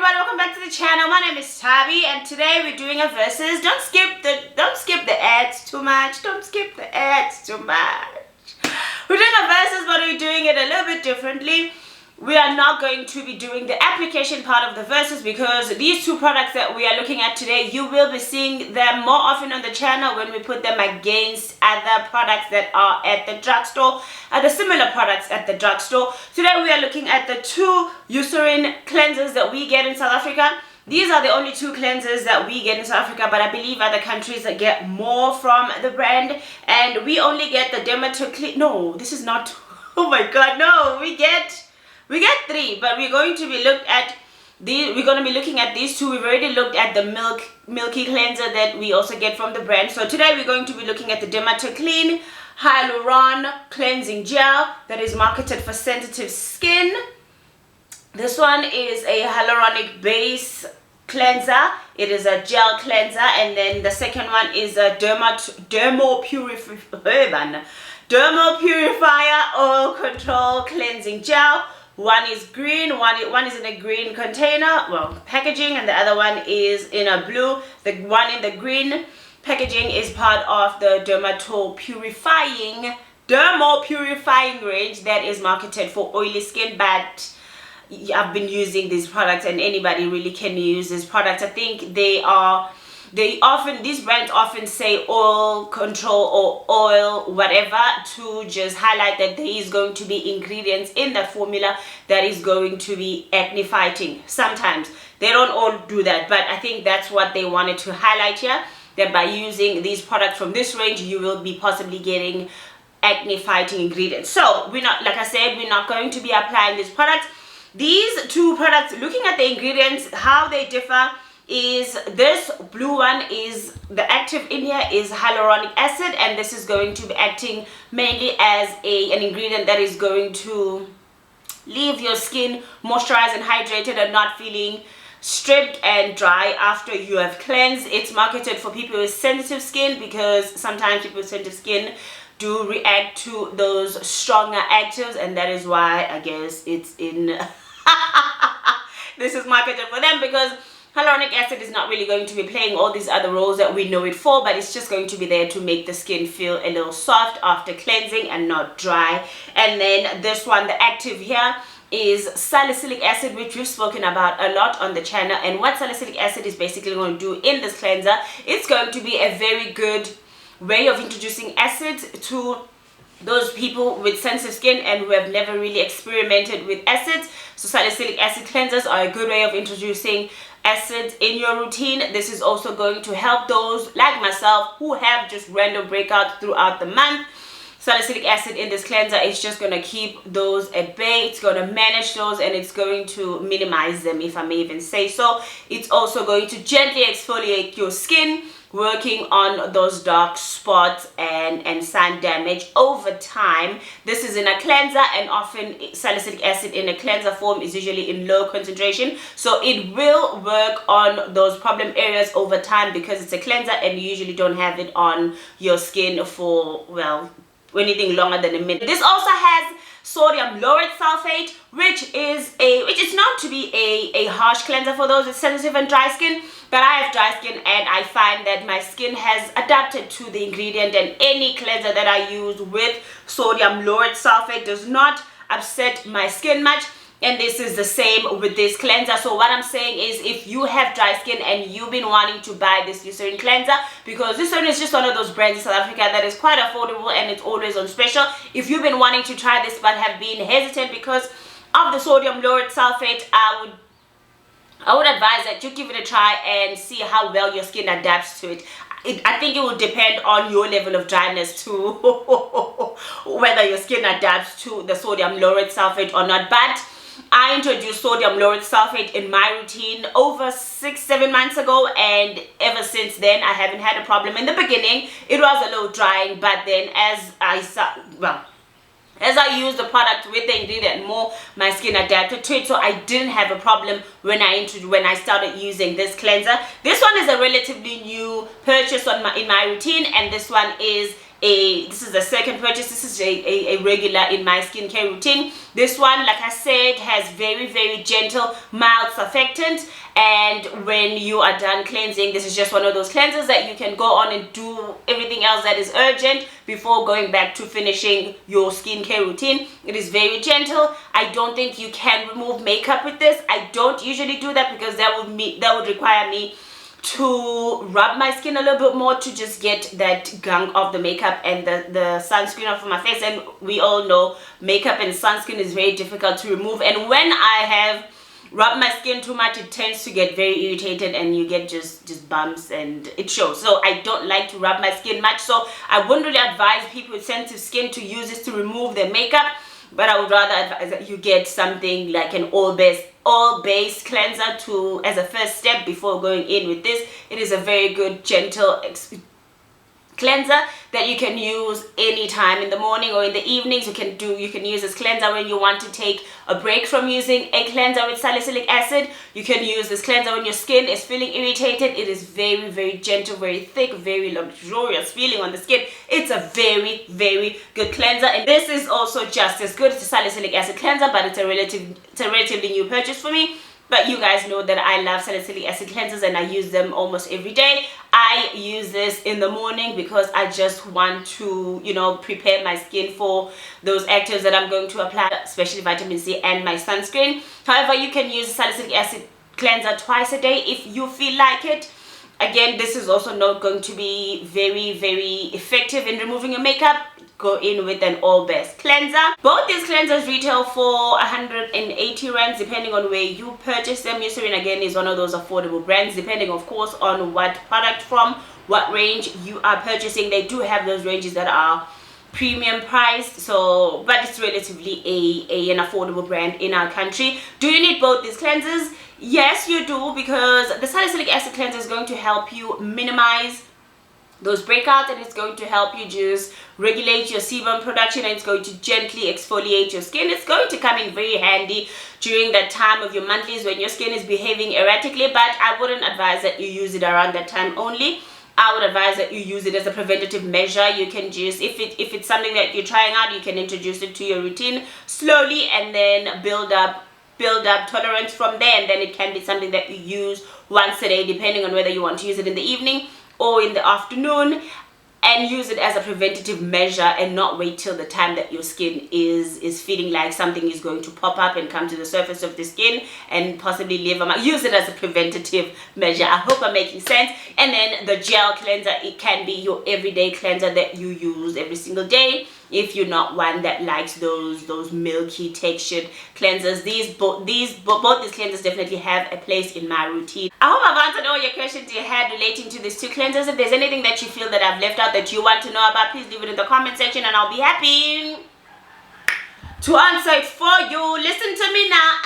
everybody, welcome back to the channel. My name is Tabby and today we're doing a versus. Don't skip the ads too much. Don't skip the ads too much. We're doing a versus, but we're doing it a little bit differently. We are not going to be doing the application part of the versus because these two products that we are looking at today, you will be seeing them more often on the channel when we put them against other products that are at the drugstore, the similar products at the drugstore. Today we are looking at the two Eucerin cleansers that we get in South Africa. These are the only two cleansers that we get in South Africa, but I believe other countries that get more from the brand. And we only get the Dermatoclean. No, this is not. Oh my God, no, we get three, but we're going to be looking at these two. We've already looked at the milky cleanser that we also get from the brand. So today we're going to be looking at the Dermatoclean Hyaluron Cleansing Gel that is marketed for sensitive skin. This one is a hyaluronic base cleanser. It is a gel cleanser, and then the second one is a dermo purifier oil control cleansing gel. One is green, one is in a green container, well, packaging, and the other one is in a blue. The one in the green packaging is part of the dermo purifying range that is marketed for oily skin, but I've been using these products and anybody really can use these products. I think these brands often say oil control or oil whatever to just highlight that there is going to be ingredients in the formula that is going to be acne fighting. Sometimes they don't all do that, but I think that's what they wanted to highlight here, that by using these products from this range you will be possibly getting acne fighting ingredients. So we're not going to be applying these products. These two products, looking at the ingredients, how they differ is this blue one is the active in here is hyaluronic acid, and this is going to be acting mainly as an ingredient that is going to leave your skin moisturized and hydrated and not feeling stripped and dry after you have cleansed. It's marketed for people with sensitive skin because sometimes people with sensitive skin do react to those stronger actives, and that is why I guess it's in this is marketed for them, because hyaluronic acid is not really going to be playing all these other roles that we know it for, but it's just going to be there to make the skin feel a little soft after cleansing and not dry. And then this one, the active here, is salicylic acid, which we've spoken about a lot on the channel. And what salicylic acid is basically going to do in this cleanser, it's going to be a very good way of introducing acids to those people with sensitive skin and who have never really experimented with acids. So salicylic acid cleansers are a good way of introducing acids in your routine. This is also going to help those like myself who have just random breakouts throughout the month. Salicylic acid in this cleanser is just going to keep those at bay. It's going to manage those and it's going to minimize them, if I may even say so. It's also going to gently exfoliate your skin, working on those dark spots and sun damage over time. This is in a cleanser, and often salicylic acid in a cleanser form is usually in low concentration, so it will work on those problem areas over time because it's a cleanser and you usually don't have it on your skin for, well, anything longer than a minute. This also has sodium lauryl sulfate, which is known to be a harsh cleanser for those with sensitive and dry skin, but I have dry skin and I find that my skin has adapted to the ingredient, and any cleanser that I use with sodium lauryl sulfate does not upset my skin much. And this is the same with this cleanser. So what I'm saying is, if you have dry skin and you've been wanting to buy this Eucerin cleanser, because this one is just one of those brands in South Africa that is quite affordable and it's always on special. If you've been wanting to try this but have been hesitant because of the sodium lauryl sulfate, I would advise that you give it a try and see how well your skin adapts to it. I think it will depend on your level of dryness too, whether your skin adapts to the sodium lauryl sulfate or not. But I introduced sodium lauryl sulfate in my routine over 6-7 months ago, and ever since then I haven't had a problem. In the beginning it was a little drying, but then as I used the product with the ingredient more, my skin adapted to it, so I didn't have a problem when I started using this cleanser. This one is a relatively new purchase in my routine, and this one is this is the second purchase. This is a regular in my skincare routine. This one, like I said, has very gentle mild surfactant, and when you are done cleansing, this is just one of those cleansers that you can go on and do everything else that is urgent before going back to finishing your skincare routine. It is very gentle. I don't think you can remove makeup with this. I don't usually do that because that would require me to rub my skin a little bit more to just get that gunk of the makeup and the sunscreen off of my face. And we all know makeup and sunscreen is very difficult to remove, and when I have rubbed my skin too much, it tends to get very irritated and you get just bumps and it shows. So I don't like to rub my skin much, so I wouldn't really advise people with sensitive skin to use this to remove their makeup, but I would rather advise that you get something like an all-base cleanser to as a first step before going in with this. It is a very good gentle cleanser that you can use anytime in the morning or in the evenings. You can use this cleanser when you want to take a break from using a cleanser with salicylic acid. You can use this cleanser when your skin is feeling irritated. It is very gentle, very thick, very luxurious feeling on the skin. It's a very good cleanser, and this is also just as good. It's a salicylic acid cleanser, but it's a relatively new purchase for me. But you guys know that I love salicylic acid cleansers and I use them almost every day. I use this in the morning because I just want to, prepare my skin for those actives that I'm going to apply, especially vitamin C and my sunscreen. However, you can use salicylic acid cleanser twice a day if you feel like it. Again, this is also not going to be very effective in removing your makeup. Go in with an all-base cleanser. Both these cleansers retail for 180 rands depending on where you purchase them. Eucerin again is one of those affordable brands, depending of course on what product from what range you are purchasing. They do have those ranges that are premium priced, but it's relatively an affordable brand in our country. Do you need both these cleansers? Yes, you do, because the salicylic acid cleanser is going to help you minimize those breakouts, and it's going to help you just regulate your sebum production, and it's going to gently exfoliate your skin. It's going to come in very handy during that time of your monthlies when your skin is behaving erratically, but I wouldn't advise that you use it around that time only. I would advise that you use it as a preventative measure. You can just, if it's something that you're trying out, you can introduce it to your routine slowly and then build up tolerance from there, and then it can be something that you use once a day, depending on whether you want to use it in the evening or in the afternoon, and use it as a preventative measure and not wait till the time that your skin is feeling like something is going to pop up and come to the surface of the skin and possibly leave a mark. Use it as a preventative measure. I hope I'm making sense. And then the gel cleanser, it can be your everyday cleanser that you use every single day if you're not one that likes those milky textured cleansers. Both these cleansers definitely have a place in my routine. I hope I've answered all your questions you had relating to these two cleansers. If there's anything that you feel that I've left out that you want to know about, please leave it in the comment section and I'll be happy to answer it for you. Listen to me now.